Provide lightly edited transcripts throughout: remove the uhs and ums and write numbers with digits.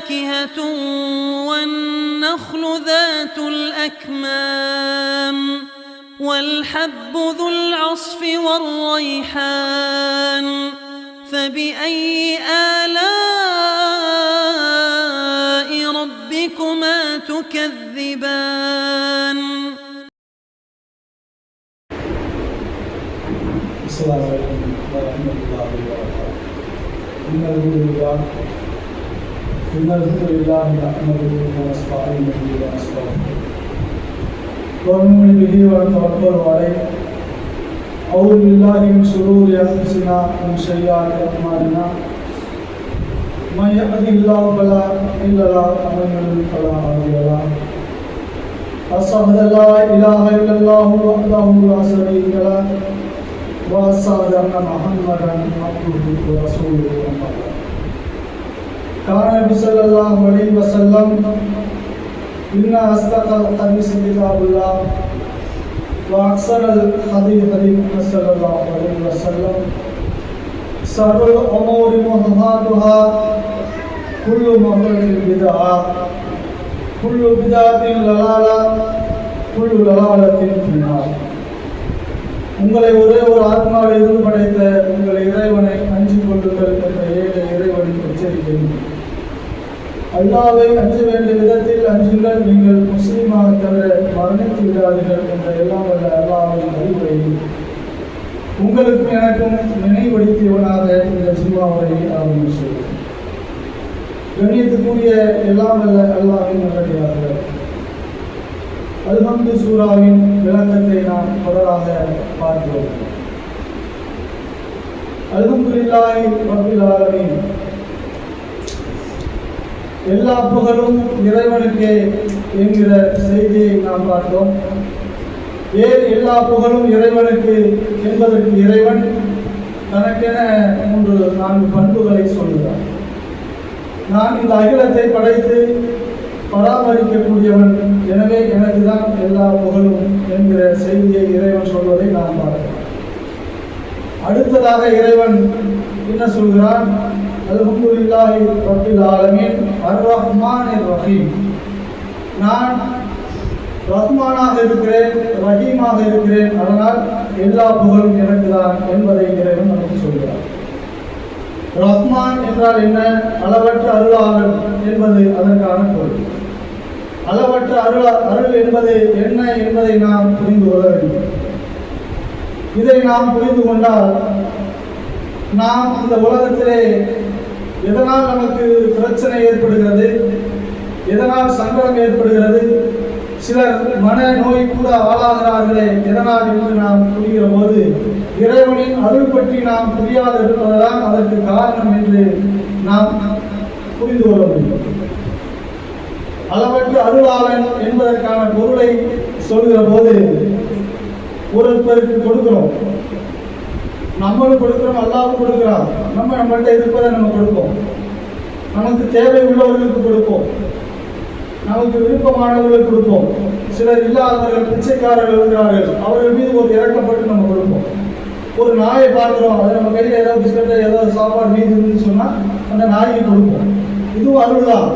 فاكهة والنخل ذات الأكمام والحب ذو العصف والريحان فبأي آلاء ربكما تكذبان. السلام عليكم ورحمة الله وبركاته. إن الحمد لله نحمده ونستعينه ونستغفره ونؤمن به ونتوكل عليه. أعوذ بالله من شرور أنفسنا ومن سيئات أعمالنا. من يهده الله فلا مضل له ومن يضلل فلا هادي له. أشهد أن لا إله إلا الله وحده لا شريك له وأشهد أن محمدا عبده ورسوله. قال النبي صلى الله عليه وسلم إن أصدق الحديث كتاب الله وأحسن الحديث حديث صلى الله عليه وسلم شر الأمور محدثاتها كل محدثة بدعة كل بدعة ضلالة كل ضلالة في النار. உங்களை ஒரே ஒரு ஆத்மாவில் இருந்து படைத்த உங்களை இறைவனை அஞ்சிக் கொள்ளுங்கள் என்ற ஏழை இறைவனின் எச்சரிக்கை. அல்லாஹ்வை அஞ்ச வேண்டிய விதத்தில் அஞ்சுங்கள், நீங்கள் முஸ்லீமாக தவிர மரணித்து விடாதீர்கள் என்ற எல்லாம் வல்ல அல்லாஹ்வின் அறிவுரை உங்களுக்கும் எனக்கும் நினைவுபடுத்தியவனாக இந்த ஜும்மாவை ஆரம்பம் செய்வோம். கண்ணியத்துக்குரிய எல்லாம் வல்ல அல்லாஹ்வின் நல்லடியார்கள், அல்ஹம்து சூராவின் விளக்கத்தை நாம் தொடராக பார்க்கிறோம். அல்ஹம்துலில்லாஹி ரப்பில் ஆலமீன், எல்லா புகழும் இறைவனுக்கே என்கிற செய்தியை நாம் பார்த்தோம். ஏன் எல்லா புகழும் இறைவனுக்கு என்பதற்கு இறைவன் தனக்கென 3-4 பண்புகளை சொல்கிறார். நான் இந்த அகிலத்தை படைத்து பராமரிக்கக்கூடியவன், எனவே எனக்கு தான் எல்லா புகழும் என்கிற செய்தியை இறைவன் சொல்வதை நாம் பார்க்கிறோம். அடுத்ததாக இறைவன் என்ன சொல்கிறான்? அல்ஹம்துலில்லாஹி ரப்பில் ஆலமீன் அர்-ரஹ்மானிர் ரஹீம். நான் ரஹ்மானாக இருக்கிறேன், ரஹீமாக இருக்கிறேன், அதனால் எல்லா புகழும் எனக்கு தான் என்பதை இறைவன் நமக்கு சொல்கிறார். ரஹ்மான் என்றால் என்ன? அளவற்ற அருளாளன் என்பது அதற்கான பொருள். அளவற்ற அருள் என்பது என்ன என்பதை நாம் புரிந்து கொள்ள வேண்டும். இதை நாம் புரிந்து கொண்டால் நாம் இந்த உலகத்திலே எதனால் நமக்கு பிரச்சனை ஏற்படுகிறது, எதனால் சங்கடம் ஏற்படுகிறது, சிலர் மன நோய் கூட ஆளாகிறார்களே எதனால் என்று நாம் புரிகிற போது இறைவனின் அருள் பற்றி நாம் புரியாது இருப்பதுதான் அதற்கு காரணம் என்று நாம் புரிந்து கொள்ள முடியும். அளவற்ற அருளாளன் என்பதற்கான பொருளை சொல்கிற போது ஒருத்தருக்கு கொடுக்கிறோம், நம்மளும் கொடுக்கிறோம், அல்லாவும் கொடுக்கிறார். நம்மள்கிட்ட இருப்பதை நம்ம கொடுப்போம், நமக்கு தேவை உள்ளவர்களுக்கு கொடுப்போம், நமக்கு விருப்பமானவர்களுக்கு கொடுப்போம். சிலர் இல்லாதவர்கள் பிச்சைக்காரர்கள் இருக்கிறார்கள், அவர்கள் மீது ஒரு இறக்கப்பட்டு நம்ம கொடுப்போம். ஒரு நாயை பார்க்கிறோம், அதை நம்ம கையில் ஏதாவது பிஸ்கட்டை ஏதாவது சாப்பாடு மீது இருந்துன்னு சொன்னால் அந்த நாய்க்கு கொடுப்போம். இதுவும் அருள் தான்.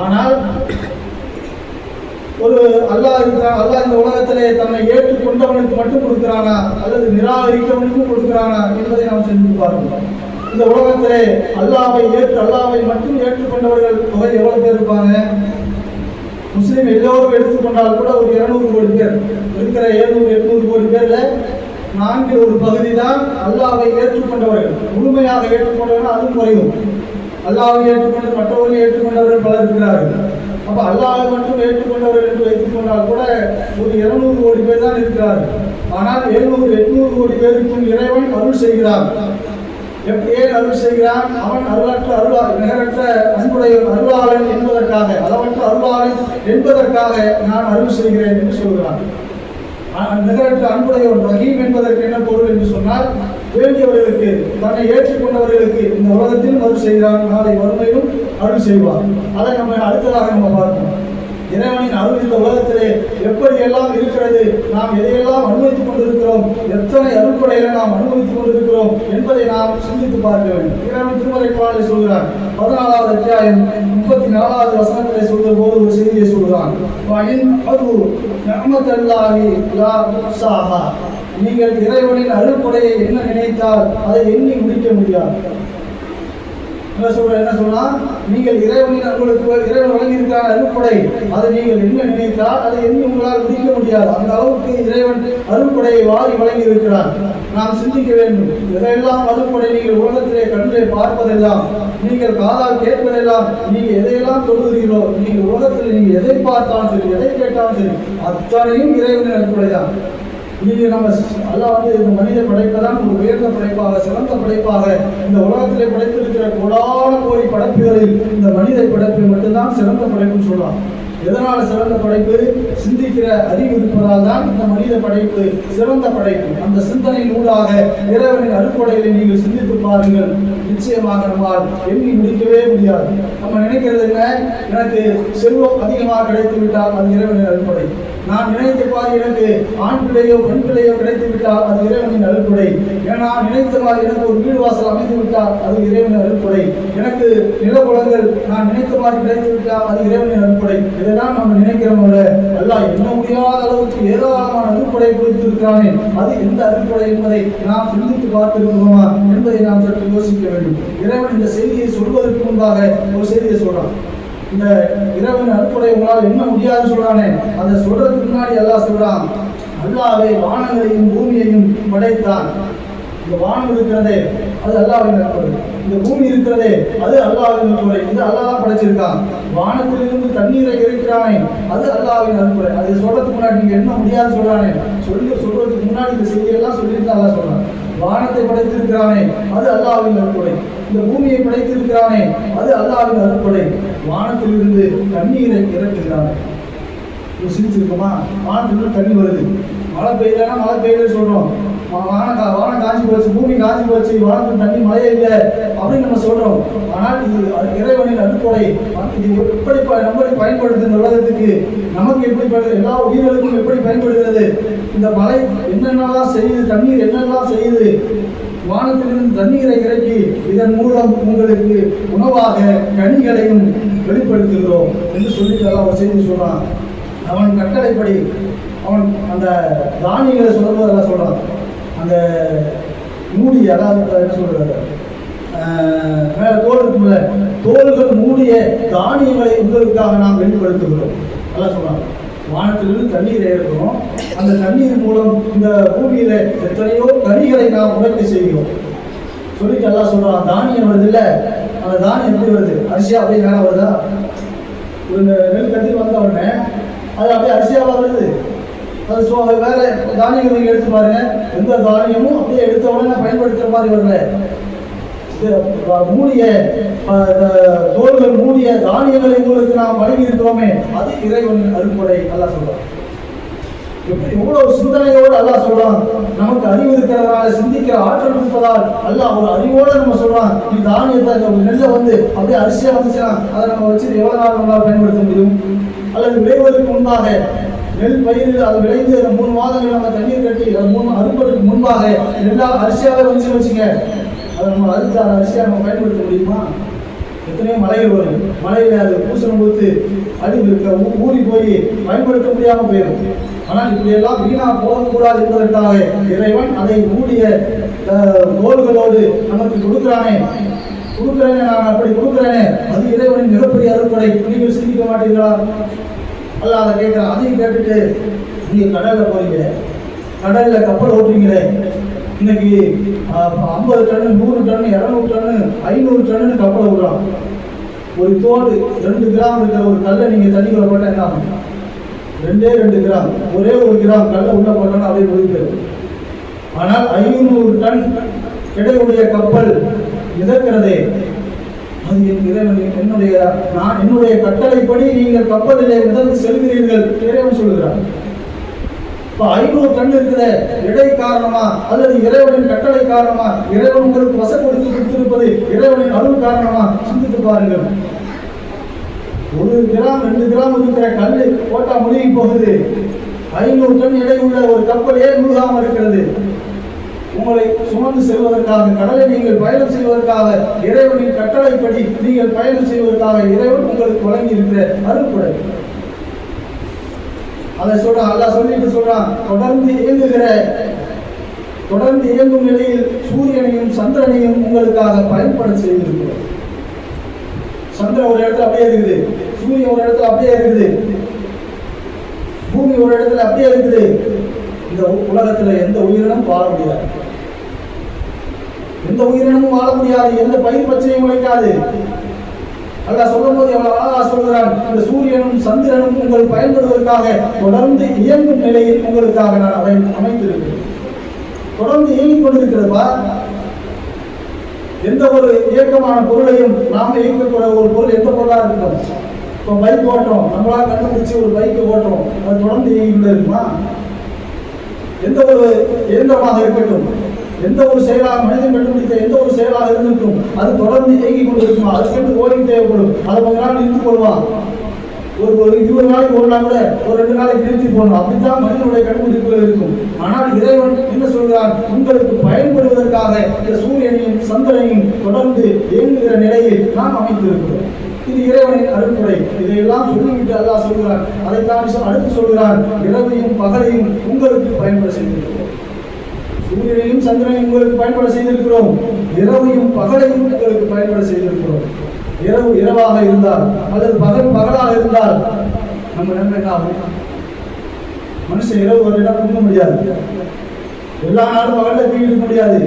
ஆனால் ஒரு அல்லாஹ் இருக்கிறான், அல்லாஹ் இந்த உலகத்திலே தன்னை ஏற்றுக்கொண்டவனுக்கு மட்டும் கொடுக்கிறானா அல்லது நிராகரிக்கவனுக்கும் கொடுக்கிறானா என்பதை நாம் சிந்தித்து பார்க்கிறோம். இந்த உலகத்திலே அல்லாஹ்வை மட்டும் ஏற்றுக்கொண்டவர்கள் தொகை எவ்வளவு பேர் இருப்பாங்க? முஸ்லீம் எல்லோரும் எடுத்துக்கொண்டால் கூட ஒரு 200 கோடி பேர் இருக்கிற 700-800 கோடி பேர்ல 4 பகுதி தான் அல்லாஹ்வை ஏற்றுக்கொண்டவர்கள். முழுமையாக ஏற்றுக்கொண்டவர்கள் அதுவும் குறையும். அல்லாஹ்வை ஏற்றுக்கொண்டு மற்றவர்களை ஏற்றுக்கொண்டவர்கள் பலர் இருக்கிறார்கள். அப்ப அல்லாஹ்வை மட்டும் ஏற்றுக்கொண்டவர்கள் என்று வைத்துக் கொண்டால் கூட ஒரு 200 கோடி பேர் தான் இருக்கிறார்கள். ஆனால் 700-800 கோடி பேருக்கும் இறைவன் அருள் செய்கிறார். ஏன் அருள் செய்கிறான்? அவன் நிகரற்ற அன்புடைய அருளாளன் என்பதற்காக, அளவற்ற அருளாளன் என்பதற்காக நான் அருள் செய்கிறேன் என்று சொல்கிறான். நிகரற்ற அன்புடைய ஒரு ரஹீம் என்பதற்கு என்ன பொருள் என்று சொன்னால், வேண்டியவர்களுக்கு, தன்னை ஏற்றுக்கொண்டவர்களுக்கு இந்த உலகத்திலும் அருள் செய்கிறான், நாளை வறுமையிலும் அருள் செய்வார். அதை நம்ம அடுத்ததாக நம்ம பார்க்கணும். இறைவனின் அருள் இந்த உலகத்திலே எப்படி எல்லாம் இருக்கிறது, நாம் எதையெல்லாம் அனுபவித்துக் கொண்டிருக்கிறோம், எத்தனை அருள்கொடைகளை நாம் அனுபவித்துக் கொண்டிருக்கிறோம் என்பதை நாம் சிந்தித்து பார்க்க வேண்டும். இறைவன் திருமறை குர்ஆனில் சொல்கிறார், 14வது அத்தியாயம் 34வது வசனத்திலே சொல்கிற போது ஒரு செய்தியை சொல்கிறான், நீங்கள் இறைவனின் அருள்கொடையை என்ன நினைத்தால் அதை எண்ணி முடிக்க முடியாது. என்ன சொல்றா, நீங்கள் இறைவனின் இறைவன் வழங்கியிருக்கிறார் அருள்கொடை, அதை நீங்கள் என்ன நினைத்தால் அதை எண்ணி உங்களால் முடிக்க முடியாது. அந்த அளவுக்கு இறைவன் அருள்கொடையை வாரி வழங்கி இருக்கிறார். நாம் சிந்திக்க வேண்டும். எதையெல்லாம் அருள்கொடை நீங்கள் உலகத்திலே கண்ணிலே பார்ப்பதெல்லாம், நீங்கள் காதால் கேட்பதெல்லாம், நீங்கள் எதையெல்லாம் தொழுகிறீர்களோ, நீங்கள் உலகத்தில் நீங்கள் எதை பார்த்தாலும் சரி, எதை கேட்டாலும் சரி, அத்தனையும் இறைவனின் அருள்கொடை தான். இன்னைக்கு நம்ம அல்லாஹ் இந்த மனித படைப்பதான் ஒரு உயர்ந்த படைப்பாக, சிறந்த படைப்பாக இந்த உலகத்திலே படைத்திருக்கிற கோடான கோடி படைப்புகளில் இந்த மனித படைப்பை மட்டும்தான் சிறந்த படைப்புன்னு சொல்லலாம். எதனால சிறந்த படைப்பு? சிந்திக்கிற அறிவு இருப்பதால் தான் இந்த மனித படைப்பு சிறந்த படைப்பு. அந்த சிந்தனையின் ஊடாக இறைவனின் அருள்கொடைகளை நீங்கள் சிந்தித்து பாருங்கள். நிச்சயமாக நம்மால் எண்ணி முடிக்கவே முடியாது. நம்ம நினைக்கிறது என்ன, எனக்கு செல்வம் அதிகமாக கிடைத்து விட்டால் அது இறைவனின் அருள்கொடை. நான் நினைத்த மாதிரி எனக்கு ஆண் பிள்ளையோ பெண் பிள்ளையோ கிடைத்து விட்டால் அது இறைவனின் அருள்கொடை. ஏன்னா நினைத்த மாதிரி எனக்கு ஒரு வீடு வாசல் அமைந்து விட்டால் அது இறைவனின் அருள்கொடை. எனக்கு நிலப்புலங்கள் நான் நினைத்த மாதிரி கிடைத்து விட்டால் அது இறைவனின் அருள்கொடை. இதெல்லாம் நம்ம நினைக்கிறோம். அல்லாஹ் எண்ண முடியாத அளவுக்கு ஏராளமான அருள்கொடை கொடுத்திருக்கிறானே, அது எந்த அருள்கொடை என்பதை நாம் சிந்தித்து பார்த்திருக்கிறோமா என்பதை நாம் சற்று யோசிக்க வேண்டும். இறைவன் இந்த செய்தியை சொல்வதற்கு முன்பாக ஒரு செய்தியை சொல்றான். இந்த இறைவன் அருள்கொடை உங்களால் என்ன முடியாதுன்னு சொல்றானே, அதை சொல்றதுக்கு முன்னாடி அல்லாஹ் சொல்றான், அல்லாஹ்வே வானங்களையும் பூமியையும் படைத்தான். இந்த வானம் இருக்கிறதே அது அல்லாஹ்வின் அருள்கொடை, இந்த பூமி இருக்கிறதே அது அல்லாஹ்வின் அருள்கொடை. இது அல்லாஹ் தான் படைச்சிருக்கான். வானத்திலிருந்து தண்ணீரை இறைக்கிறானே அது அல்லாஹ்வின் அருள்கொடை. அதை சொல்றதுக்கு முன்னாடி நீங்க என்ன முடியாதுன்னு சொல்றானே, சொல்றதுக்கு முன்னாடி இந்த செய்தியெல்லாம் சொல்லிட்டு அல்லாஹ் சொல்றான். வானத்தை படைத்திருக்கிறானே அது அல்லாஹ்வின் அருள்கொடை, இந்த பூமியை படைத்திருக்கிறானே அது அல்லாஹ்வின் அருள்கொடை, வானத்திலிருந்து தண்ணீரை இறக்குகிறானே. சிரிச்சிருக்குமா? வானத்திலிருந்து தண்ணி வருது, மழை பெய்யலன்னா மழை பெய்யலன்னு சொல்றோம். வானம் காஞ்சி போச்சு, பூமி காஞ்சி போச்சு, வானத்தில் தண்ணி மழையே இல்லை அப்படின்னு நம்ம சொல்றோம். ஆனால் இது இறைவனின் அருள்கொடை. இது எப்படி நம்மளை பயன்படுது இந்த உலகத்துக்கு, நமக்கு எப்படி எல்லா உயிர்களுக்கும் எப்படி பயன்படுகிறது? இந்த மழை என்னென்னலாம் செய்யுது, தண்ணீர் என்னெல்லாம் செய்யுது, வானத்திலிருந்து தண்ணீரை இறக்கி இதன் மூலம் உங்களுக்கு உணவாக கனிகளையும் வெளிப்படுத்துகிறோம் என்று சொல்லிட்டு ஒரு செய்தி சொல்றான். அவன் கட்டளைப்படி அவன் அந்த தானியங்களை சொல்லும்போதெல்லாம் சொல்றான். அந்த மூடி, அதாவது என்ன சொல்றது, மேல தோல் இருக்குல்ல, தோள்கள் மூடிய தானியங்களை உங்களுக்காக நாம் வெளிப்படுத்துகிறோம் எல்லாம் சொல்றாங்க. வானத்திலிருந்து தண்ணீரை எடுக்கிறோம், அந்த தண்ணீர் மூலம் இந்த பூமியில எத்தனையோ கனிகளை நாம் உடைக்க செய்கிறோம் சொல்லிட்டு எல்லாம் சொல்றான். தானியம் வருது இல்ல, அந்த தானியம் எப்படி வருது? அரிசியா அப்படியே மேல வருதா? ஒரு நெல் கட்டி வந்த உடனே அது அப்படியே அரிசியாவா வருது. அது வேற தானியங்கள் நீங்க எடுத்து பாருங்க, எந்த தானியமும் அப்படியே எடுத்த உடனே பயன்படுத்துற மாதிரி வரல. மூடிய தோள்கள் மூடிய தானியங்களை உங்களுக்கு நாம் வழங்கி இருக்கிறோமே அது இறைவனின் அருள்கொடை. அல்லாஹ் சொல்றான். எவ்வளவு சிந்தனையோடு அல்லாஹ் சொல்றான். நமக்கு அறிவு இருக்கிறதுனால, சிந்திக்கிற ஆற்றல் இருப்பதால் அல்லாஹ் ஒரு அறிவோட நம்ம சொல்றான். நீ தானியத்தை நெல்லை வந்து அப்படியே அரிசியா வந்துச்சுன்னா அதை நம்ம வச்சு எவ்வளவு நாள் நம்மளால் பயன்படுத்த முடியும்? அல்லது விளைவதற்கு முன்பாக நெல் பயிரில் அது விளைந்து 3 மாதங்கள் நம்ம தண்ணீர் கட்டி அறுப்பதற்கு முன்பாக எல்லா அரிசியாவே வந்து வச்சுங்க, அதை நம்ம அரிசி அரிசியாக நம்ம பயன்படுத்த முடியுமா? எத்தனையோ மலைகள் வரும், மலையில அது பூசணம் கொடுத்து அடி ஊறி போய் பயன்படுத்த முடியாமல் போயிடும். ஆனால் இப்படியெல்லாம் வீணா போகக்கூடாது என்பதற்காக இறைவன் அதை மூடிய தோள்களோடு நமக்கு கொடுக்குறேனே, நான் அப்படி கொடுக்குறேனே, அது இறைவனின் மிகப்பெரிய அருள்கொடை. நீங்கள் சிந்திக்க மாட்டீர்களா? அல்ல அதை கேட்குறான். அதையும் கேட்டுட்டு நீங்கள் கடலில் போறீங்க, கடலில் கப்பல் ஓட்டுறீங்களே, இன்னைக்கு 50 டன்னு 100 டன்னு 200 டன்னு 500 டன்னு கப்பலை விடுறான். ஒரு தோடு 2 கிராம் இருக்கிற ஒரு கல்லை நீங்கள் தண்ணிக்குள்ள போட்டால் என்ன ஆகும்? 2 கிராம், ஒரே 1 கிராம் கல்லை உள்ள போட்டோன்னா அப்படியே முடிக்கிறது. ஆனால் 500 டன் கிடையுடைய கப்பல் மிதக்கிறதே, அது என் இறைவன் என்னுடைய கட்டளைப்படி நீங்கள் கப்பலிலே மிதந்து செல்கிறீர்கள் இறைவன் சொல்கிறார். இப்போ 500 டன் இருக்கிற இடை காரணமா அல்லது இறைவனின் கட்டளை காரணமா? இறைவன் உங்களுக்கு வசப்படுத்தி கொடுத்திருப்பது இறைவனின் அருள் காரணமா? சிந்தித்து பாருங்கள். 1 கிராம் 2 கிராம் இருக்கிற கல் போட்டா முழுகி போகுது. 500 டன் எடை உள்ள ஒரு கப்பல் ஏன் முழுகாமல் இருக்கிறது? உங்களை சுமந்து செல்வதற்காக, கடலை நீங்கள் பயணம் செய்வதற்காக, இறைவனின் கட்டளைப்படி நீங்கள் பயணம் செய்வதற்காக இறைவன் உங்களுக்கு வழங்கி இருக்கிற அருள்கொடை. அதை சொல்றான், அல்லாஹ் சொல்லிட்டு சொல்றான், தொடர்ந்து இயங்கும் நிலையில் சூரியனையும் சந்திரனையும் உங்களுக்காக பயன்பட செய்திருக்கிறோம். சந்திரன் ஒரு இடத்துல அப்படியே இருக்குது, சூரியன் ஒரு இடத்துல அப்படியே இருக்குது, பூமி ஒரு இடத்துல அப்படியே இருக்குது. இந்த உலகத்துல எந்த உயிரினம் வாழ முடியாது, எந்த உயிரினமும் வாழ முடியாது, எந்த பயிர் பச்சையும் உழைக்காது. அல்லாஹ் சொல்லும் போது எவ்வளவு அழகா சொல்கிறான், இந்த சூரியனும் சந்திரனும் உங்கள் பயன்படுவதற்காக தொடர்ந்து இயங்கும் நிலையில் உங்களுக்காக நான் அதை அமைத்திருக்கிறேன். தொடர்ந்து இயங்கிக் கொண்டிருக்கிறதா? எந்த ஒரு இயக்கமான பொருளையும் நாம இயக்கக்கூடிய ஒரு பொருள் எந்த பொருளா இருக்கணும். இப்போ பைக் ஓட்டுறோம், நம்மளா கண்டுபிடிச்சு ஒரு பைக்கை ஓட்டுறோம், அது தொடர்ந்து இயங்கிக் இருக்குமா? எந்த ஒரு இயந்திரமாக இருக்கட்டும், எந்த ஒரு செயலாக மனிதன் கண்டுபிடித்த எந்த ஒரு செயலாக இருந்துட்டும் அது தொடர்ந்து இயங்கிக் கொண்டிருக்குமா? அதுக்கு ஓய்வு தேவைப்படும். அதை கொஞ்ச நாள் நிறுத்தி கொள்வான், ஒரு 20 நாளைக்கு ஒரு நாள் கூட ஒரு 2 நாளைக்கு நிறுத்தி போகணும். அப்படித்தான் மனிதனுடைய கண்டுபிடிப்புகள் இருக்கும். ஆனால் இறைவன் என்ன சொல்கிறான், உங்களுக்கு பயன்படுவதற்காக இந்த சூரியனையும் சந்திரனையும் தொடர்ந்து இயங்குகிற நிலையில் நாம் அமைத்திருக்கிறோம். இது இறைவனின் அருள்கொடை. இதையெல்லாம் சொல்லிவிட்டு அல்லாஹ் சொல்கிறான், அதைத்தான் அடுத்து சொல்கிறான், இரவையும் பகலையும் உங்களுக்கு பயன்பட செய்திருக்கிறோம். சூரியனையும் சந்திரனையும் உங்களுக்கு பயன்பட செய்திருக்கிறோம், இரவையும் பகலையும் உங்களுக்கு பயன்பட செய்திருக்கிறோம். இரவு இரவாக இருந்தால் அல்லது பகல் பகலாக இருந்தால் நம்ம நிலைமை என்ன ஆகும்? மனுஷன் இரவு ஒரு இடம் தூங்க முடியாது, எல்லா நாளும் பகல்ல தூங்கிட முடியாது.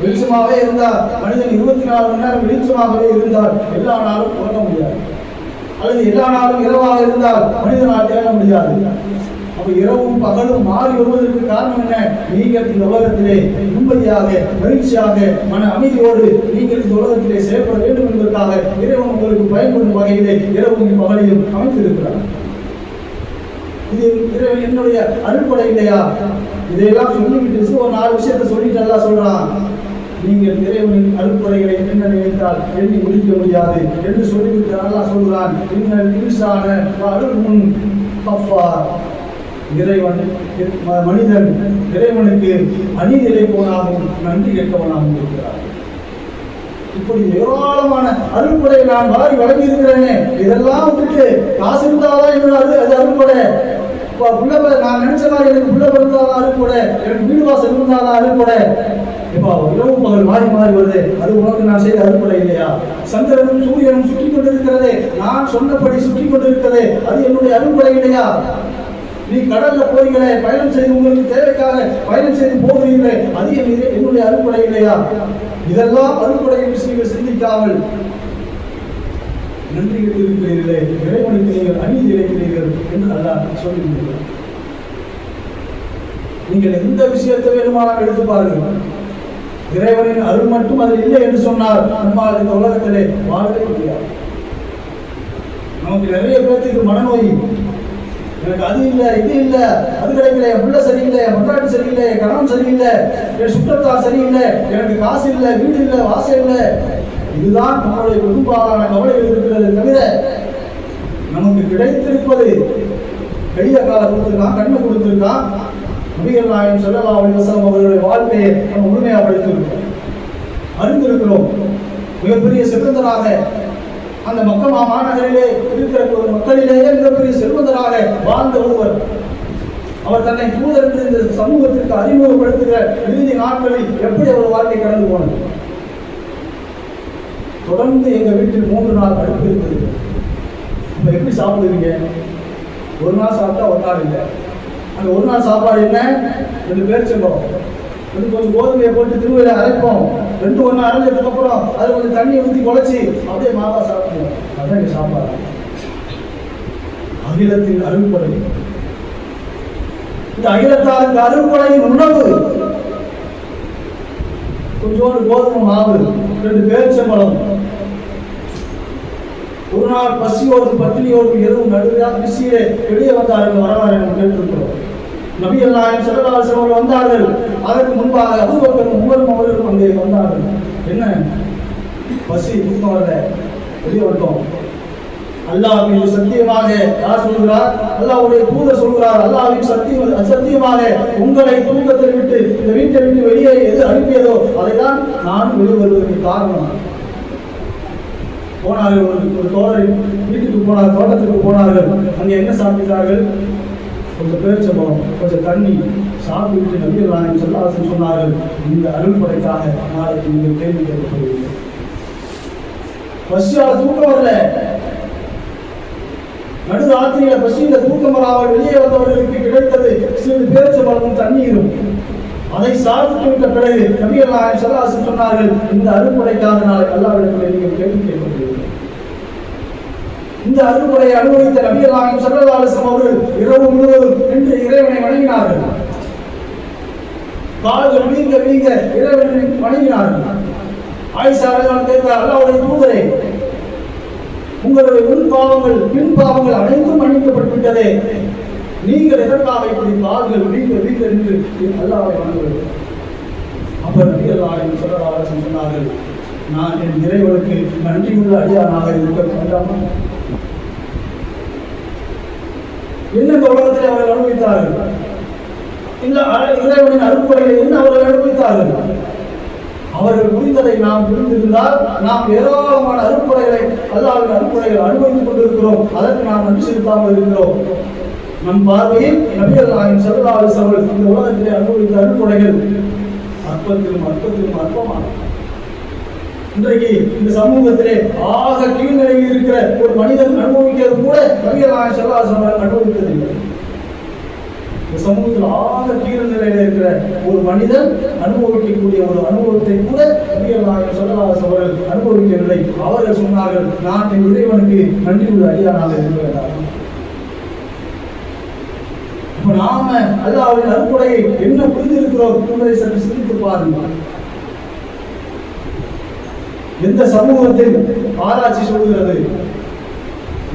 வெளிச்சமாகவே இருந்தால் மனிதன் 24 மணி நேரம் வெளிச்சமாகவே இருந்தால் எல்லா நாளும் உறங்க முடியாது. அல்லது எல்லா நாளும் இரவாக இருந்தால் மனிதனால் தேட முடியாது. அப்ப இரவும் பகலும் மாறி வருவதற்கு காரணம் என்ன? நீங்கள் இந்த உலகத்திலே நிம்மதியாக, மகிழ்ச்சியாக, மன அமைதியோடு நீங்கள் இந்த உலகத்திலே செயல்பட வேண்டும் என்பதற்காக இறைவன் உங்களுக்கு பயன்படும் வகையிலே இரவும் பகலையும் அமைத்திருக்கிறார். இது இறைவன் என்னுடைய அருள்கொடை இல்லையா? இதையெல்லாம் சொல்லிவிட்டு ஒரு 4 விஷயத்தை சொல்லிட்டு எல்லாம் சொல்றான், நீங்கள் இறைவனின் அருள்கொடைகளை என்ன நினைத்தால் எண்ணி முடிக்க முடியாது என்று சொல்லிவிட்டு அல்லாஹ் சொல்கிறான், இன்னல் இன்சான அருள் முன் கஃபார். இறைவன் மனிதன் இறைவனுக்கு அநீதியை போனாலும் நன்றி கேட்கவனாகவும் இருக்கிறார். இப்படி ஏராளமான அருள்கொடை நான் வாரி வழங்கி இருக்கிறேனே, இதெல்லாம் விட்டுட்டு காசு இருந்தாதான் என்னோட அது அருள்கொடை. நான் நினைச்ச மாதிரி எனக்கு புள்ள பிறந்தாதான் அருள்கொடை, எனக்கு வீடு வாசல் இருந்தாதான் அருள்கொடை. இப்போ இரவு பகல் மாறி மாறி வருது, அது உனக்கு நான் செய்த அருள்கொடை இல்லையா? சந்திரனும் சூரியனும் சுற்றி கொண்டிருக்கிறதே, நான் சொன்னபடி சுற்றி கொண்டிருக்கிறதே, அது என்னுடைய அருள்கொடை இல்லையா? நீ கடல்ல போறீங்களே, பயணம் செய்து உங்களுக்கு தேவைக்காக பயணம் செய்து போகிறீங்களே, அது என்னுடைய அருள்கொடை இல்லையா? இதெல்லாம் அருள்கொடை என்று நீங்கள் சிந்திக்காமல் நன்றி இருக்கிறீர்களே, இறைவனுக்கு நீங்கள் அநீதி இழைக்கிறீர்கள் என்று அல்லாஹ் சொல்லுகிறீர்கள். நீங்கள் எந்த விஷயத்தை வேணுமானால் எடுத்து பாருங்கள், இறைவனின் அருள் மட்டும் அது இல்லை என்று சொன்னால் நம்மால் இந்த உலகத்திலே வாழவே முடியாது. நமக்கு நிறைய பேருக்கு மனநோய், எனக்கு அது இல்லை, இது இல்லை, அது கிடைக்கல, என் பிள்ளை சரியில்லை, என் பொண்டாட்டி சரியில்லை, என் கணவன் சரியில்லை, என் சுற்றத்தார் சரியில்லை, எனக்கு காசு இல்லை, வீடு இல்லை, வாசல் இல்லை. இதுதான் நம்மளுடைய பெரும்பாலான கவலைகள் இருக்கிறது தவிர நமக்கு கிடைத்திருப்பது கைய கால கொடுத்திருக்கான், கண்ணை கொடுத்திருக்கான். நபிகள் நாயகம் ஸல்லல்லாஹு அலைஹி வஸல்லம் அவர்களுடைய வாழ்க்கையை நம்ம முழுமையாக படித்திருக்கிறோம், அறிந்திருக்கிறோம். மிகப்பெரிய செல்வந்தராக அந்த மக்கா மாநகரிலே இருக்கிற ஒரு மக்களிலேயே மிகப்பெரிய செல்வந்தராக வாழ்ந்த ஒருவர். அவர் தன்னை தூதர் என்று இந்த சமூகத்திற்கு அறிமுகப்படுத்துகிற இறுதி நாட்களில் எப்படி அவர் வாழ்க்கை கடந்து போனது? தொடர்ந்து எங்க வீட்டில் 3 நாள் அடுப்பு இருக்குது. இப்ப எப்படி சாப்பிடுவீங்க? ஒரு நாள் சாப்பிட்டா ஒரு நாள் இல்லை. அந்த ஒரு நாள் சாப்பாடு என்ன? 2 பேரிச்சம்பழம், கொஞ்சம் கோதுமையை போட்டு திருவிழா அரைப்போம், 2 ஒன்று அரைஞ்சதுக்கு அப்புறம் அது கொஞ்சம் தண்ணியை ஊற்றி குழைச்சி அப்படியே மாவா சாப்பிடுவோம். அதான் எங்க சாப்பாடு. அகிலத்தின் அருள்கொடை, இந்த அகிலத்தாருக்கு அருள்கொடையின் உணவு கொஞ்சோண்டு கோதுமை மாவு, 2 பேரிச்சம்பழம். ஒரு நாள் பசியோடு பட்டினியோடு இரவு நடுவில் பிசியிலே வெளியே வந்தார்கள். வரலாறு கேட்டிருக்கிறோம். நபிகள் நாயகம் ஸல்லல்லாஹு அலைஹி வஸல்லம் வந்தார்கள். அதற்கு முன்பாக அபூபக்கரும் உமரும் அவர்களும் அங்கே வந்தார்கள். என்ன பசி தூக்கம் வரல, வெளியே வந்தோம். அல்லாஹ் மீது சத்தியமாக யார் சொல்கிறார்? அல்லாஹ்வுடைய தூதர் சொல்கிறார், அல்லாஹ்வின் சத்தியமாக உங்களை தூக்கத்தை விட்டு இந்த வீட்டை விட்டு வெளியே எது அனுப்பியதோ அதைதான் நான் வெளிவருவதற்கு காரணம். போனார்கள், ஒரு தோழர் வீட்டுக்கு போனார், தோட்டத்துக்கு போனார்கள். அங்கே என்ன சாப்பிட்டார்கள்? கொஞ்சம் பேரிச்சம்பழம், கொஞ்சம் தண்ணி சாப்பிட்டு நபிகள் நாயகம் ஸல்லல்லாஹு அலைஹி வஸல்லம் சொன்னார்கள், இந்த அருள்படைக்காக நாளைக்கு நீங்கள் கேள்வி கேட்கப்படுவீர்கள். பசியால தூக்கம் வரல, நடுராத்திரியில பசியில தூக்கம் வராமல் வெளியே வந்தவர்களுக்கு கிடைத்தது சிறிது பேரிச்சம்பழமும் தண்ணீரும். அதை சாப்பிட்டு விட்ட பிறகு நபிகள் நாயகம் ஸல்லல்லாஹு அலைஹி வஸல்லம் சொன்னார்கள், இந்த அருள்படைக்காக நாளை அல்லாஹ்விடத்தில் நீங்கள் கேள்வி கேட்கப்படுவீர்கள். இந்த அருள்முறையை அனுபவித்த நபிகள் நாயகம் ஸல்லல்லாஹு அலைஹி வஸல்லம் அவர்கள் இரவு முழுவதும் நின்று இறைவனை வணங்கினார்கள். கால்கள் வீங்க வீங்க இறைவனை வணங்கினார்கள். ஆயிஷா ரலியல்லாஹு கேட்கிறார், அல்லாஹ்வுடைய தூதரே, உங்களுடைய முன் பாவங்கள் பின் பாவங்கள் அனைத்தும் மன்னிக்கப்பட்டு விட்டதே, நீங்கள் எதற்காக இப்படி கால்கள் வீங்க வீங்க நின்று அல்லாஹ்வை வணங்குகிறீர்கள்? அப்ப நபிகள் நாயகம் ஸல்லல்லாஹு அலைஹி வஸல்லம் சொன்னார்கள், நான் என் இறைவனுக்கு நன்றியுள்ள அடியானாக இருக்க வேண்டாமா? என்ன இந்த உலகத்தில் அவர்கள் அனுபவித்தார்கள்? இந்த இறைவனின் அருள்படைகளை என்ன அவர்கள் அனுபவித்தார்கள்? அவர்கள் புரிந்ததை நாம் புரிந்திருந்தால் நாம் ஏராளமான அருள்படைகளை அல்லாஹ்வின் அருள்படைகளை அனுபவித்துக் கொண்டிருக்கிறோம். அதற்கு நாம் நன்றி செலுத்தாமல் இருக்கிறோம். நம் பார்வையில் நபிகள் நாயகம் ஸல்லல்லாஹு அலைஹி வஸல்லம் இந்த உலகத்திலே அனுபவித்த அருள்படைகள் அற்பத்திலும் அற்பத்திலும் அற்பமான. இன்றைக்கு இந்த சமூகத்திலே ஆக கீழ்நிலையில் இருக்கிற ஒரு மனிதன் அனுபவிக்கிறது கூட நபிகள் நாயகம் ஸல்லல்லாஹு அலைஹி வஸல்லம் அனுபவித்ததில்லை. இந்த சமூகத்தில் ஆக கீழ்நிலையில் இருக்கிற ஒரு மனிதன் அனுபவிக்கக்கூடிய ஒரு அனுபவத்தை கூட நபிகள் நாயகம் ஸல்லல்லாஹு அலைஹி வஸல்லம் அனுபவிக்கவில்லை. அவர்கள் சொன்னார்கள், நான் என் இறைவனுக்கு நன்றியுள்ள அடியானாக இருக்க வேண்டாம். இப்ப நாம அல்லாஹ்வின் அருள்படையை என்ன புரிந்திருக்கிறோம் என்பதை சற்று சிந்தித்து பாருங்கள். எந்த சமூகத்தில் ஆராய்ச்சி சொல்கிறது,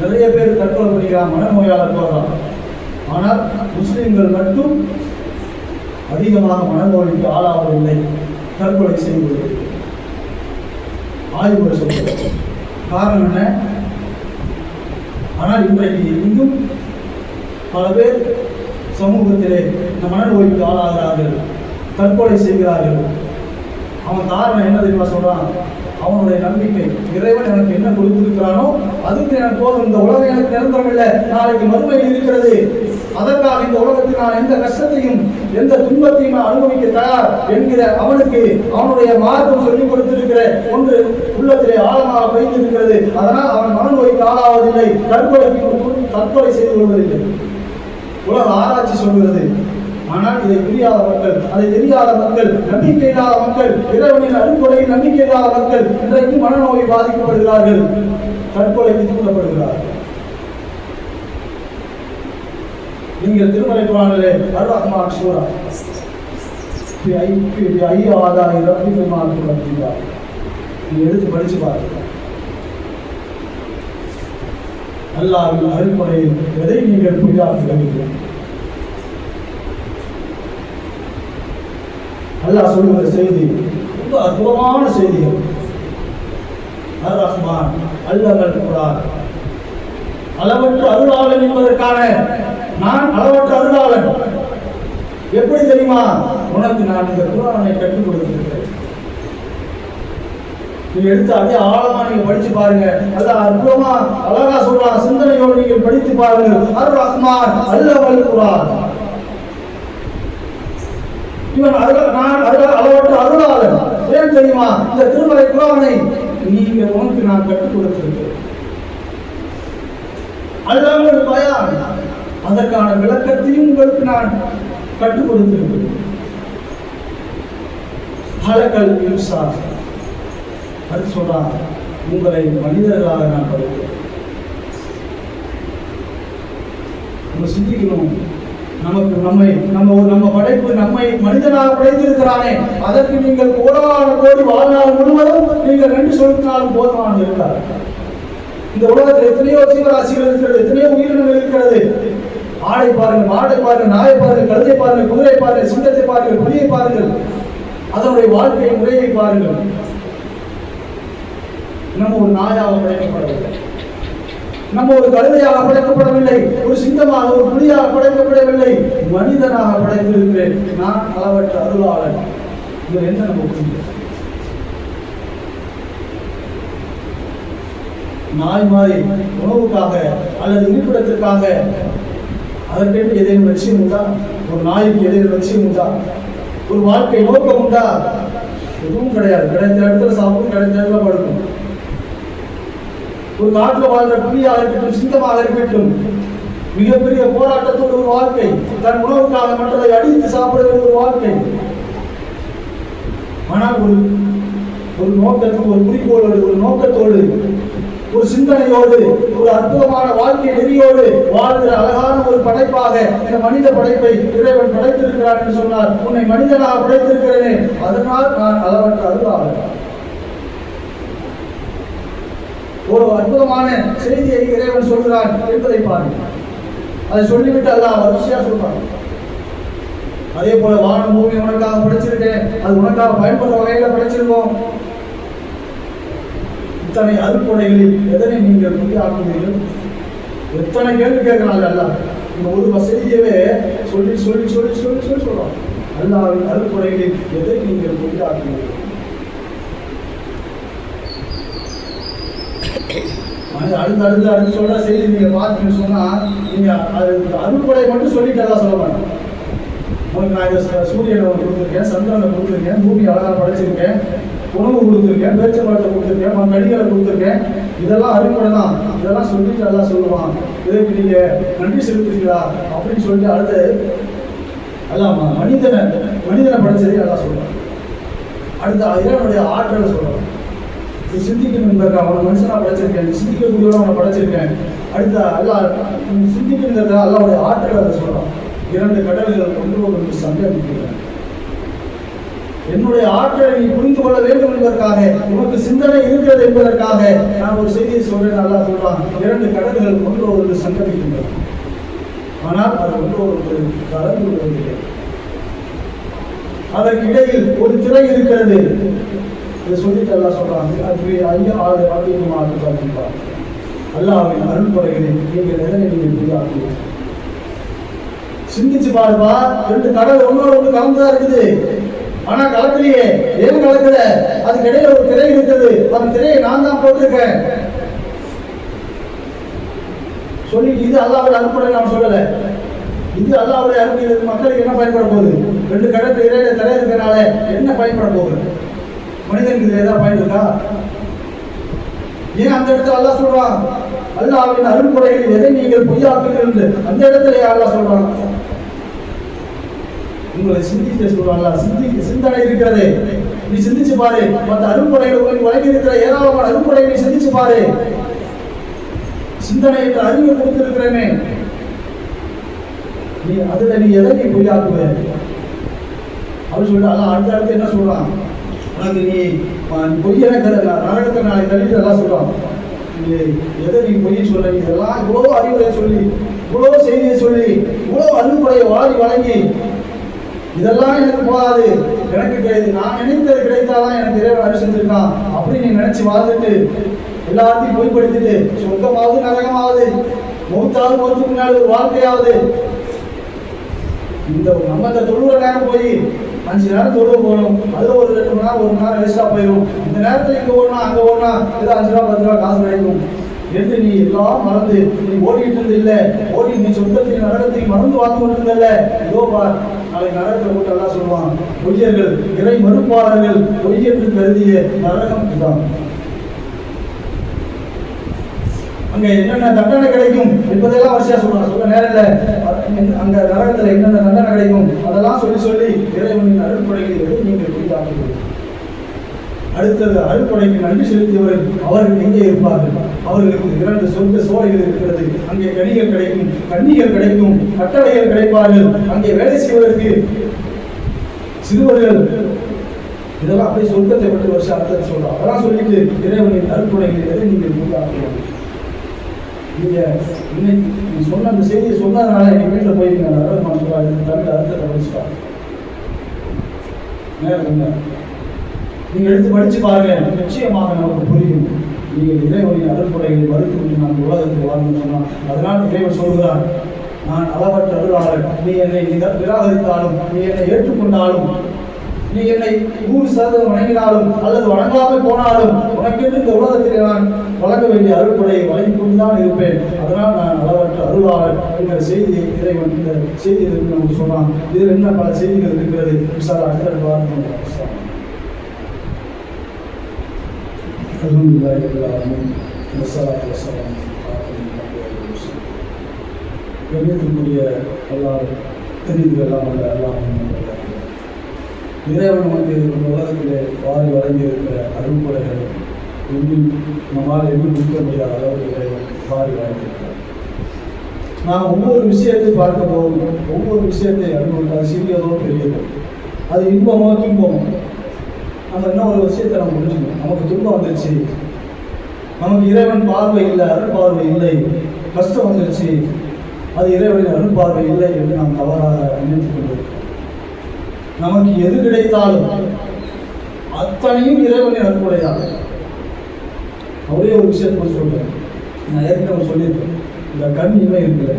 நிறைய பேர் தற்கொலை பண்ணிக்கிறான், மனநோயாளர் போகிறான். ஆனால் முஸ்லிம்கள் மட்டும் அதிகமாக மனநோய்க்கு ஆளாவதில்லை, தற்கொலை செய்வது ஆய்வுகள் சொல்கிறது. காரணம் என்ன? ஆனால் இன்றைக்கு இன்னும் பல பேர் சமூகத்திலே இந்த மனநோய்க்கு ஆளாகிறார்கள், தற்கொலை செய்கிறார்கள். அவன் காரணம் என்ன தெரியுமா சொல்றான்? அவனுடைய நம்பிக்கை, இறைவன் எனக்கு என்ன கொடுத்திருக்கிறானோ அதுக்கு எனக்கு போதும், இந்த உலகம் எனக்கு நிரந்தரம் இல்லை, நாளைக்கு மறுமையில் இருக்கிறது, அதற்காக இந்த உலகத்தில் நான் எந்த கஷ்டத்தையும் எந்த துன்பத்தையும் நான் அனுபவிக்க தயார் என்கிற அவனுக்கு அவனுடைய மார்க்கம் சொல்லிக் கொடுத்திருக்கிற ஒன்று உள்ளத்திலே ஆழமாக பதிந்திருக்கிறது. அதனால் அவன் மனநோய்க்கு ஆளாவதில்லை, தற்கொலை செய்து கொள்வதில்லை. உலக ஆராய்ச்சி சொல்கிறது. ஆனால் இதை புரியாத மக்கள், அதை தெரியாத மக்கள், நம்பிக்கை இல்லாத மக்கள், இறைவனின் அருள்கொடையில் நம்பிக்கை இல்லாத மக்கள் இன்றைக்கு மனநோய் பாதிக்கப்படுகிறார்கள், தற்கொலைக்கு தூண்டப்படுகிறார்கள். நீங்கள் திருமலை குர்ஆனிலே அர்-ரஹ்மான் சூரா எடுத்து படிச்சு பாருங்க. அல்லாஹ்வின் அருள்கொடையில் எதை நீங்கள் புரியாதீர்கள்? அல்லாஹ் சொல்லுகிற செய்தி ரொம்ப அற்புதமான செய்திகள். அர்-ரஹ்மான் அல்லமல் குர்ஆன், அளவற்ற அருளாளன் என்பதற்கான நான் அளவற்ற அருளாளன். எப்படி தெரியுமா? உனக்கு நான் இந்த குர்ஆனை கற்றுக் கொடுத்திருக்கிறேன். நீங்க எடுத்து அதே ஆழமா நீங்க படிச்சு பாருங்க. அல்லாஹ் அற்புதமா அழகா சொல்றான், சிந்தனையோடு நீங்கள் படித்து பாருங்க. அர்-ரஹ்மான் அல்லமல் குர்ஆன், இவன் நான் அளவற்ற அருளாளன். ஏன் தெரியுமா? இந்த திருமலை குர்ஆனை நீங்க உனக்கு நான் கற்றுக் கொடுத்திருக்கிறேன். அல்லமல் பயான், அதற்கான விளக்கத்தையும் உங்களுக்கு நான் கற்றுக் கொடுத்திருக்கிறேன். ஹலகல் இன்சான், அது சொல்றான், உங்களை மனிதர்களாக நான் படைக்கிறேன். நம்ம சிந்திக்கணும். நமக்கு நம்ம படைப்பு நம்மை மனிதனாக படைத்திருக்கிறானே, அதற்கு நீங்கள் கோடான கோடி வாழ்நாள் முழுவதும் நீங்கள் நன்றி செலுத்தினாலும் போதுமானது இருக்காது. இந்த உலகத்தில் எத்தனையோ ஜீவராசிகள் இருக்கிறது, எத்தனையோ உயிரினங்கள் இருக்கிறது. ஆடை பாருங்கள், மாடை பாருங்கள், நாயை பாருங்கள், கழுதை பாருங்கள், குதிரை பாருங்கள், சிங்கத்தை பாருங்கள், புலியை பாருங்கள், அதனுடைய வாழ்க்கை முறையை பாருங்கள். நம்ம ஒரு நாயாக படைக்கப்படவில்லை. நம்ம ஒரு கழுதையாக படைக்கப்படவில்லை, ஒரு சிங்கமாக ஒரு புலியாக படைக்கப்படவில்லை, மனிதனாக படைத்திருக்கிறேன். நான் அளவற்ற அருளாளன். இது என்ன நம்ம புரிஞ்சு? நாய் மாதிரி உணவுக்காக அல்லது இருப்பிடத்திற்காக அதற்கென்று ஏதேனும் லட்சியம் உண்டா? ஒரு நாய்க்கு ஏதேனும் லட்சியம் உண்டா? ஒரு வாழ்க்கை நோக்கம் உண்டா? எதுவும் கிடையாது. கிடைத்த இடத்துல சாப்பிடும், கிடைத்த இடத்துல படுக்கும். ஒரு நாட்டில் வாழ்ற புலியாக இருக்கட்டும், சிங்கமாக இருக்கட்டும், மிகப்பெரிய போராட்டத்தோடு ஒரு வாழ்க்கை, தன் உணவுக்காக மற்றதை அடித்து சாப்பிட வேண்டிய ஒரு வாழ்க்கை. ஆனால் ஒரு நோக்கத்துக்கு, ஒரு குறிக்கோளோடு, ஒரு நோக்கத்தோடு, ஒரு சிந்தனையோடு, ஒரு அற்புதமான வாழ்க்கை நெறியோடு வாழ்கிற அழகான ஒரு படைப்பாக இந்த மனித படைப்பை இறைவன் படைத்திருக்கிறார் என்று சொன்னார். உன்னை மனிதனாக படைத்திருக்கிறேனே, அதனால் நான் அளவற்ற அருளாளன். ஒரு அற்புதமான செய்தியை இறைவன் சொல்கிறான் என்பதை பாருங்கள். அதை சொல்லிவிட்டு அல்லாஹ் வரிசையா சொல்றான். அதே போல வானம் பூமி உனக்காக படைச்சிருக்கேன், அது உனக்காக பயன்படுற வகையில படைச்சிருக்கோம். இத்தனை அருட்கொடைகளில் எதனை நீங்கள் புரியாக்குவீர்கள்? எத்தனை கேள்வி கேட்கிறாங்க அல்லாஹ். இந்த ஒரு வசதியவே சொல்லி சொல்லி சொல்லி சொல்லி சொல்லி சொல்றோம். அல்லாஹ்வின் அருட்கொடைகளில் எதை நீங்கள் புரியாக்குவீர்கள்? அடுத்து சொல்ற செய்தி நீங்க பார்த்தீங்கன்னு சொன்னா, நீங்க அருள்கொடை மட்டும் சொல்லிட்டு எல்லாம் சொல்ல மாட்டேன். உங்களுக்கு நான் இந்த சூரியனை கொடுத்துருக்கேன், சந்திரனை கொடுத்துருக்கேன், பூமி அழகாக படைச்சிருக்கேன், உணவு கொடுத்துருக்கேன், பேச்சம்பழத்தை கொடுத்துருக்கேன், கடிகளை கொடுத்துருக்கேன், இதெல்லாம் அருள்கொடை தான். இதெல்லாம் சொல்லிட்டு எல்லாம் சொல்லுவான். இதற்கு நீங்க நன்றி செலுத்துறீங்களா அப்படின்னு சொல்லிட்டு அடுத்து எல்லாம் மனிதனை படைச்சதே எல்லாம் சொல்லுவான். அடுத்த இறைவனுடைய ஆற்றலை சொல்லுவான். நீ சிந்திக்கணும் என்பதற்காக அவனை மனுஷனா படைச்சிருக்கேன், நீ சிந்திக்கக்கூடியவன அவனை படைச்சிருக்கேன். அடுத்த அல்லா நீ சிந்திக்கிறதுக்காக அல்லாவுடைய ஆற்றலை அதை சொல்றான். 2 கடல்கள் ஒன்று சங்கமிக்கிறான். என்னுடைய ஆற்றலை நீ புரிந்து கொள்ள வேண்டும் என்பதற்காக, உனக்கு சிந்தனை இருக்கிறது என்பதற்காக நான் ஒரு செய்தியை சொல்றேன். நல்லா சொல்றான், 2 கடல்கள் ஒன்று சங்கமிக்கின்றன. ஆனால் அது ஒன்று கலந்து விடுவதில்லை. அதற்கு இடையில் ஒரு திரை இருக்கிறது. இதை சொல்லிட்டு எல்லாம் சொல்றாங்க. அல்லாஹ்வின் அருள்கொடைகளை நீங்கள் எதனை நீங்கள் புரியாக்குவீர்கள்? சிந்திச்சு பாருப்பா. 2 கடல் ஒன்று கலந்துதான் இருக்குது. ஆனா கலக்கலையே. ஏன் கலக்கல? அதுக்கு இடையில ஒரு திரை இருக்குது. அந்த திரையை நான் தான் போட்டிருக்கேன் சொல்லிட்டு, இது அல்லாஹ்வுடைய அருள்கொடை நான் சொல்லல. இது அல்லாஹ்வுடைய அருள். மக்களுக்கு என்ன பயன்பட போகுது? 2 கடல் இடையில திரை இருக்கிறனால என்ன பயன்பட போகுது? மனிதனுக்கு இதுல ஏதாவது பயன் இருக்கா? ஏன் அந்த இடத்துல அல்லாஹ் சொல்றான், அல்லாஹ்வின் அருள்கொடைகளில் எதை நீங்கள் பொய்யாக்குங்கள் என்று அந்த இடத்துல அல்லாஹ் சொல்றான். உங்களை சிந்திக்க சொல்றாங்க. சிந்தனை இருக்கிறது, நீ சிந்திச்சு பாரு. மற்ற அருள்கொடைகள் உங்களுக்கு வழங்கி இருக்கிற ஏராளமான அருள்கொடைகளை சிந்திச்சு பாரு. சிந்தனை என்ற அறிவை கொடுத்திருக்கிறேனே, நீ அதுல நீ எதை நீ பொய்யாக்குவ அப்படின்னு சொல்லிட்டு அல்லாஹ் அடுத்த என்ன சொல்றான், உனக்கு நீ பொய்யனை நரகத்தை நாளை தள்ளிட்டு எல்லாம் சொல்றான். எதை நீ பொய்ய சொல்ல? இதெல்லாம் இவ்வளோ அறிவுரை சொல்லி, இவ்வளோ செய்தியை சொல்லி, இவ்வளோ அருள்கொடையை வாரி வழங்கி, இதெல்லாம் எனக்கு போகாது, எனக்கு கிடையாது, நான் நினைத்தது கிடைத்தாதான் எனக்கு இறைவன் அருள் செஞ்சிருக்கான் அப்படின்னு நீ நினைச்சு வாழ்ந்துட்டு எல்லாத்தையும் பொய்ப்படுத்திட்டு சொர்க்கமாவது நரகமாவது மௌத்தாவது மௌத்துக்கு முன்னாடி ஒரு வாழ்க்கையாவது, இந்த நம்ம இந்த தொழுகிற நேரம் போய் 5 நேரம் தொழுவ போகணும், அதில் ஒரு 2 மணி நேரம் 1 மணி நேரம் வேஸ்டாக போயிடும். இந்த நேரத்தில் இங்கே ஓடனா அங்கே ஓடனா ஏதோ 5 ரூபா 10 ரூபா காசு கிடைக்கும் என்று நீ எல்லாம் மறந்து நீ ஓடிட்டு இருந்த இல்லை, ஓடி நீ சொந்தத்தையும் நரகத்தையும் மறந்து வாழ்ந்து கொண்டிருந்தல்ல. இதோ பார், நாளைக்கு நரகத்தில் போட்டு எல்லாம் சொல்லுவான், பொய்யர்கள், இறை மறுப்பாளர்கள், பொய் என்று கருதிய நரகம் இதுதான். அங்க என்னென்ன தண்டனை கிடைக்கும் என்பதெல்லாம் வரிசையா சொல்றான். சொல்ல நேரம் இல்லை. அங்க நரகத்துல என்னென்ன தண்டனை கிடைக்கும் அதெல்லாம் சொல்லி சொல்லி இறைவனின் அருள்கொடைகளை நீங்கள் புரிந்தாக்குங்கள். அடுத்தது அருள்கொடைக்கு நன்றி செலுத்தியவர்கள் அவர்கள் எங்கே இருப்பார்கள்? அவர்களுக்கு 2 சொர்க்க சோலைகள் இருக்கிறது. அங்கே கனிகள் கிடைக்கும், கன்னிகள் கிடைக்கும், கட்டளைகள் கிடைப்பார்கள். அங்கே வேலை செய்வதற்கு சிறுவர்கள், இதெல்லாம் அப்படியே சொர்க்கத்தை பற்றி வருஷம் அர்த்தத்தை சொல்றோம். அதெல்லாம் சொல்லிட்டு இறைவனின் அருள்கொடைகளை நீங்கள் புரிந்தாக்குங்கள். நீங்க இன்னைக்கு நீ சொன்ன அந்த செய்தியை சொன்னதுனால எங்க வீட்டில் போயிருங்க, நரகமான சொல்றாங்க, தமிழ் அர்த்தத்தை படிச்சுட்டா நேரம் நீங்க எடுத்து படிச்சு பாருங்க, நிச்சயமாக நமக்கு புரியும். நீங்கள் இறைவனின் அருள்படைகளை மறுத்து நான் உலகத்தில் வாழ்ந்து சொன்னான். அதனால் இறைவன் சொல்கிறான், நான் அளவற்ற அருளாளன். நீ என்னை நிராகரித்தாலும், நீ என்னை ஏற்றுக்கொண்டாலும், நீ என்னை 100% வணங்கினாலும் அல்லது வணங்காமல் போனாலும் உனக்கென்று இந்த உலகத்தில் நான் வழங்க வேண்டிய அருள்படையை வழங்கி கொண்டுதான் இருப்பேன். அதனால் நான் அளவற்ற அருளாளன் என்கிற செய்தியை இறைவன் இந்த செய்தியில் நமக்கு சொன்னான். இதில் என்ன பல செய்திகள் இருக்கிறது. கண்ணியத்திற்குரிய எல்லாம் தெரிந்தெல்லாம் அல்ல எல்லாம் இறைவன் நமக்கு இந்த உலகத்திலே வாரி வழங்கியிருக்கிற அருள்படைகள் இன்னும் நம்மால் எதுவும் நிற்க முடியாத அளவுக்கு இறைவன் வாரி வழங்கியிருக்கிறார். நாம் ஒவ்வொரு விஷயத்தை பார்க்க போகும், ஒவ்வொரு விஷயத்தை அனுபவித்தால் சிறியதோ பெரியதோ, அது இன்பமோ துன்பமோ, நம்ம என்ன ஒரு விஷயத்தை நம்ம புரிஞ்சுக்கணும். நமக்கு துன்பம் வந்துருச்சு, நமக்கு இறைவன் பார்வை இல்லை, அருள் பார்வை இல்லை, கஷ்டம் வந்துருச்சு, அது இறைவனின் அருள் பார்வை இல்லை என்று நாம் தவறாக நினைத்துக் கொண்டிருக்கிறோம். நமக்கு எது கிடைத்தாலும் அத்தனையும் இறைவனின் அருள்படையாக. ஒரே ஒரு விஷயத்தை சொல்றேன், நான் ஏற்கனவே சொல்லியிருக்கேன். இந்த கண் இமை இருக்கிற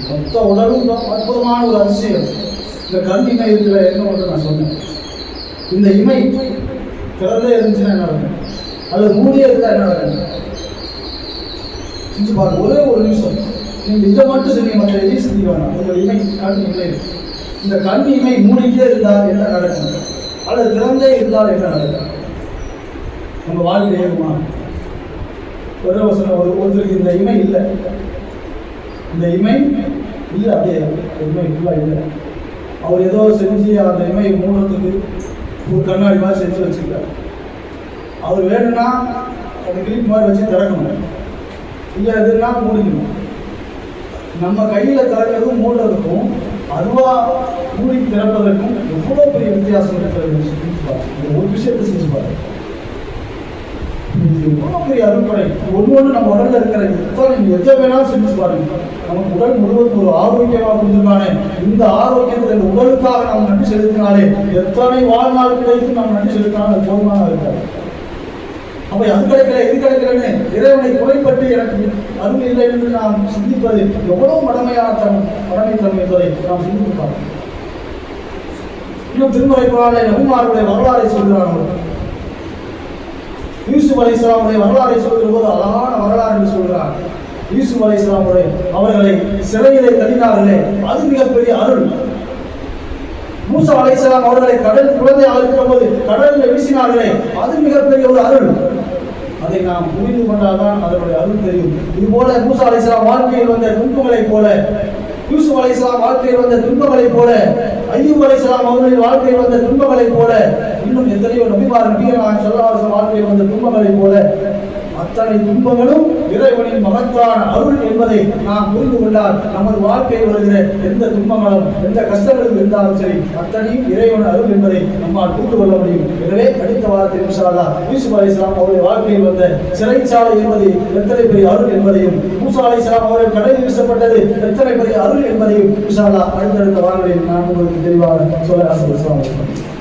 மொத்த உடலும் அற்புதமான ஒரு அதிசயம். இந்த கண் இமை இருக்கிற என்ன ஒன்று நான் சொன்னேன். இந்த இமை திறந்தே இருந்துச்சுன்னா என்ன நடக்கும், அல்லது மூடியே இருந்தால் என்ன நடக்கும் செஞ்சு பாருங்க. ஒரே ஒரு நிமிஷம் நீங்கள் இதை மட்டும் செஞ்சு மற்ற எதையும் செஞ்சு வேணாம். உங்கள் இமை கண் இமை, இந்த கண் இமை மூடிக்கே இருந்தால் என்ன நடக்கும், அல்லது திறந்தே இருந்தால் என்ன நடக்கும்? நம்ம வாழ்க்கை ஏறுமா? ஒருத்தருக்கு இந்த இமை இல்லை, இந்த இமை இல்லை, அப்படியே இமை ஃபுல்லாக இல்லை. அவர் ஏதோ செஞ்சு அந்த இமை மூடுறதுக்கு ஒரு கண்ணாடி மாதிரி செஞ்சு வச்சுருக்காரு. அவர் வேணும்னா அந்த கிளிப் மாதிரி வச்சு திறக்கணும், இல்லை எதுனா மூடிக்கணும். நம்ம கையில் திறக்கிறதும் மூடுறதுக்கும் அதுவாக மூடி திறப்பதற்கும் எவ்வளோ பெரிய வித்தியாசம் இருக்கிறது. ஒரு விஷயத்தை செஞ்சு பாருங்க, எவ்வளோ பெரிய அறுப்படை. ஒன்று நம்ம உடலில் இருக்கிற நீங்கள் எதை வேணாலும் செஞ்சு பாருங்க. நமக்கு உடல் முழுவதும் ஒரு ஆரோக்கியமாக கொடுத்துருக்கானே, இந்த ஆரோக்கியத்தில் இந்த உடலுக்காக நாம் நன்றி செலுத்தினாலே எத்தனை வாழ்நாள் கிடைத்து நாம் நன்றி செலுத்தினாலும் அது போதுமான இருக்காது. அப்போ அது கிடைக்கல இது கிடைக்கலன்னு இறைவனை குறைப்பட்டு எனக்கு அருள் இல்லை என்று நாம் சிந்திப்பது எவ்வளவு மடமைத்தனம் என்பதை நாம் சிந்திப்பாங்க. இன்னும் திருமறை குர்ஆனிலே நபிமார்களுடைய வரலாறை சொல்கிறான். யூசுப் அலைஹிஸ்ஸலாமுடைய வரலாறை சொல்கிற போது அழகான வரலாறு என்று சொல்கிறார். யூசுப் அலைஹிஸ்ஸலாமுடைய அவர்களை சிறையிலே தள்ளினார்களே, அது மிகப்பெரிய அருள். மூசா அலைஹிஸ்ஸலாம் அவர்களை கடல் குழந்தையாக இருக்கிற போது கடலில் வீசினார்களே, அது மிகப்பெரிய ஒரு அருள். அதை நாம் புரிந்து கொண்டால்தான் அதனுடைய அருள் தெரியும். இது போல மூசா அலைஹிஸ்ஸலாம் வாழ்க்கையில் வந்த துன்பங்களைப் போல, யூசுப் அலைஹிஸ்ஸலாம் வாழ்க்கையில் வந்த துன்பங்களைப் போல, அய்யூப் அலைஹிஸ்ஸலாம் அவர்களின் வாழ்க்கையில் வந்த துன்பங்களைப் போல, இன்னும் எத்தனையோ நபிமார் ஸல்லல்லாஹு அலைஹி வஸல்லம் வாழ்க்கையில் வந்த துன்பங்களைப் போல அத்தனை துன்பங்களும் இறைவனின் மகத்தான அருள் என்பதை நாம் புரிந்து கொண்டால் நமது வாழ்க்கையில் வருகிற எந்த துன்பங்களும் எந்த கஷ்டங்களும் இருந்தாலும் சரி அத்தனையும் இறைவன் அருள் என்பதை நம்மால் புரிந்து கொள்ள முடியும். எனவே அடுத்த வாரத்தில் இன்ஷா அல்லாஹ் யூசுப் அலைஹிஸ்ஸலாம் அவருடைய வாழ்க்கையில் வந்த சிறைச்சாலை என்பது எத்தனை பெரிய அருள் என்பதையும், மூசா அலைஹிஸ்ஸலாம் அவர்கள் கடலில் வீசப்பட்டது எத்தனை பெரிய அருள் என்பதையும் இன்ஷா அல்லாஹ் அடுத்தடுத்த வாரங்களில் நான் உங்களுக்கு தெளிவாக சொல்ல ஆசைப்படுகிறேன்.